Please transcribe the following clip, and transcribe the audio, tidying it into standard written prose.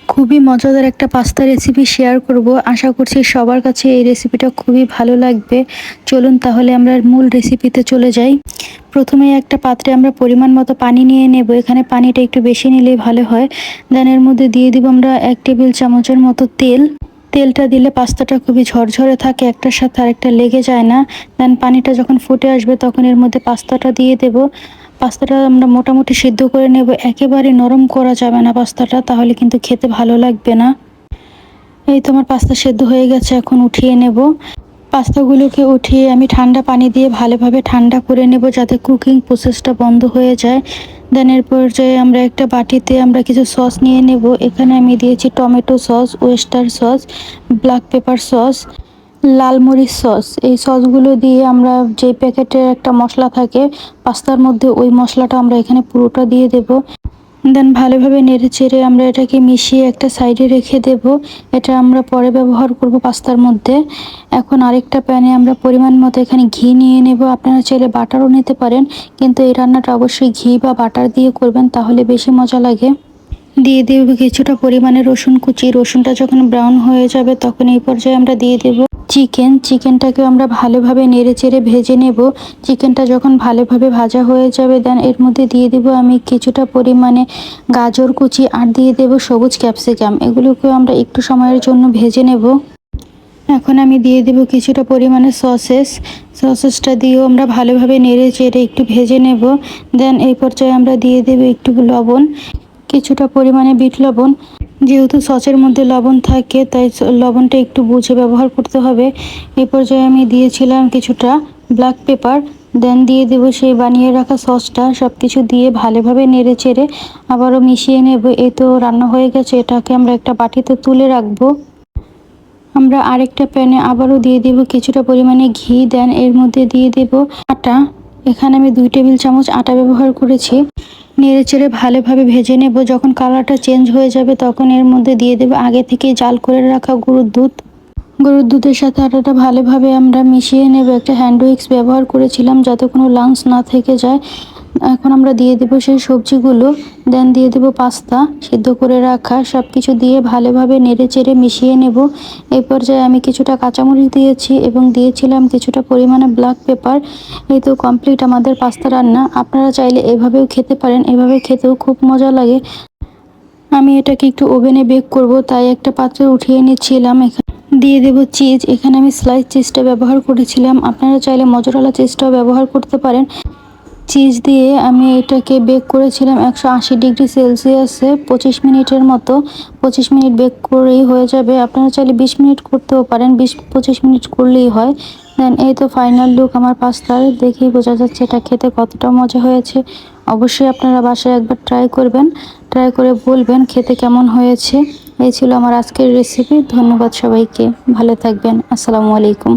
খুবই মজাদার একটা পাস্তা রেসিপি শেয়ার করব। আশা করছি সবার কাছে এই রেসিপিটা খুবই ভালো লাগবে। চলুন তাহলে আমরা মূল রেসিপিতে চলে যাই। প্রথমে একটা পাত্রে আমরা পরিমাণ মতো পানি নিয়ে নেব। এখানে পানিটা একটু বেশি নিলেই ভালো হয়। দেন এর মধ্যে দিয়ে দিব আমরা 1 টেবিল চামচের মতো তেল। তেলটা দিলে পাস্তাটা খুবই ঝরঝরে থাকে, একটার সাথে আরেকটা লেগে যায় না। দেন পানিটা যখন ফুটে আসবে তখন এর মধ্যে পাস্তাটা দিয়ে দেব। পাস্তাটা আমরা মোটামুটি সিদ্ধ করে নেব, একেবারে নরম করা যাবে না পাস্তাটা, তাহলে কিন্তু খেতে ভালো লাগবে না। এই তো আমার পাস্তা সেদ্ধ হয়ে গেছে, এখন উঠিয়ে নেব। পাস্তাগুলোকে উঠিয়ে আমি ঠান্ডা পানি দিয়ে ভালোভাবে ঠান্ডা করে নেব, যাতে কুকিং প্রসেসটা বন্ধ হয়ে যায়। দেন এর পর্যায়ে আমরা একটা বাটিতে আমরা কিছু সস নিয়ে নেব। এখানে আমি দিয়েছি tomato sauce, oyster sauce, black pepper sauce, লাল মরিচ সস। এই সসগুলো দিয়ে আমরা যে প্যাকেটের একটা মশলা থাকে পাস্তার মধ্যে, ওই মশলাটা আমরা এখানে পুরোটা দিয়ে দেব। দেন ভালোভাবে নেড়েচেড়ে আমরা এটাকে মিশিয়ে একটা সাইডে রেখে দেব। এটা আমরা পরে ব্যবহার করব পাস্তার মধ্যে। এখন আরেকটা প্যানে আমরা পরিমাণ মতো এখানে ঘি নিয়ে নেব। আপনারা চাইলে বাটারও নিতে পারেন, কিন্তু এই রান্নাটা অবশ্যই ঘি বা বাটার দিয়ে করবেন, তাহলে বেশি মজা লাগে। দিয়ে দেব কিছুটা পরিমাণে রসুন কুচি। রসুনটা যখন ব্রাউন হয়ে যাবে তখন এই পর্যায়ে আমরা দিয়ে দেব চিকেনটাকে আমরা ভালোভাবে নেড়েচেড়ে ভেজে নেব। চিকেনটা যখন ভালোভাবে ভাজা হয়ে যাবে দেন এর মধ্যে দিয়ে দেব আমি কিছুটা পরিমাণে গাজর কুচি আর দিয়ে দেব সবুজ ক্যাপসিকাম। এগুলোকে আমরা একটু সময়ের জন্য ভেজে নেব। এখন আমি দিয়ে দেব কিছুটা পরিমাণে সসেসটা দিয়েও আমরা ভালোভাবে নেড়েচেড়ে একটু ভেজে নেব। দেন এই পর্যায়ে আমরা দিয়ে দেব একটু লবণ, কিছুটা পরিমাণে বিট লবণ। যেহেতু সসের মধ্যে লবণ থাকে তাই লবণটা একটু বুঝে ব্যবহার করতে হবে। এই পর্যায়ে আমি দিয়েছিলাম কিছুটা ব্ল্যাক পেপার। দেন দিয়ে দেব সেই বানিয়ে রাখা সসটা। সব কিছু দিয়ে ভালোভাবে নেড়েচেড়ে আবারও মিশিয়ে নেব। এই তো রান্না হয়ে গেছে, এটাকে আমরা একটা বাটিতে তুলে রাখবো। আমরা আরেকটা প্যানে আবারও দিয়ে দেব কিছুটা পরিমাণে ঘি। দেন এর মধ্যে দিয়ে দেব আটা। এখানে আমি 2 টেবিল চামচ আটা ব্যবহার করেছি। নেড়েচেড়ে ভালোভাবে ভেজে নেব। যখন কালারটা চেঞ্জ হয়ে যাবে তখন এর মধ্যে দিয়ে দেব আগে থেকে জাল করে রাখা গরুর দুধ। গরুর দুধের সাথে আটাটা ভালোভাবে আমরা মিশিয়ে নেব। একটা হ্যান্ড উইক্স ব্যবহার করেছিলাম যাতে কোনো লাম্পস না থেকে যায়। এখন আমরা দিয়ে দেব সেই সবজিগুলো। দেন দিয়ে দেব পাস্তা সিদ্ধ করে রাখা। সব কিছু দিয়ে ভালোভাবে নেড়েচেড়ে মিশিয়ে নেব। এই পর্যায়ে আমি কিছুটা কাঁচামরিচ দিয়েছি এবং দিয়েছিলাম কিছুটা পরিমাণে ব্ল্যাক পেপার। এই তো কমপ্লিট আমাদের পাস্তা রান্না। আপনারা চাইলে এভাবেও খেতে পারেন, এভাবে খেতেও খুব মজা লাগে। আমি এটাকে একটু ওভেনে বেক করব, তাই একটা পাত্রে উঠিয়ে নিচ্ছিলাম। দিয়ে দেব চিজ। এখানে আমি স্লাইস চিজটা ব্যবহার করেছিলাম, আপনারা চাইলে মজরেলা চিজটাও ব্যবহার করতে পারেন। চিজ দিয়ে আমি এটাকে বেক করেছিলাম 180 ডিগ্রি সেলসিয়াসে 25 মিনিটের মতো। 25 মিনিট বেক করেই হয়ে যাবে। আপনারা চাইলে 20 মিনিট করতেও পারেন, 20-25 মিনিট করলেই হয়। দেন এই তো ফাইনাল লুক আমার পাস্তার। দেখেই বোঝা যাচ্ছে এটা খেতে কতটা মজা হয়েছে। অবশ্যই আপনারা বাসায় একবার ট্রাই করবেন, ট্রাই করে বলবেন খেতে কেমন হয়েছে। এই ছিল আমার আজকের রেসিপি। ধন্যবাদ সবাইকে, ভালো থাকবেন। আসসালামু আলাইকুম।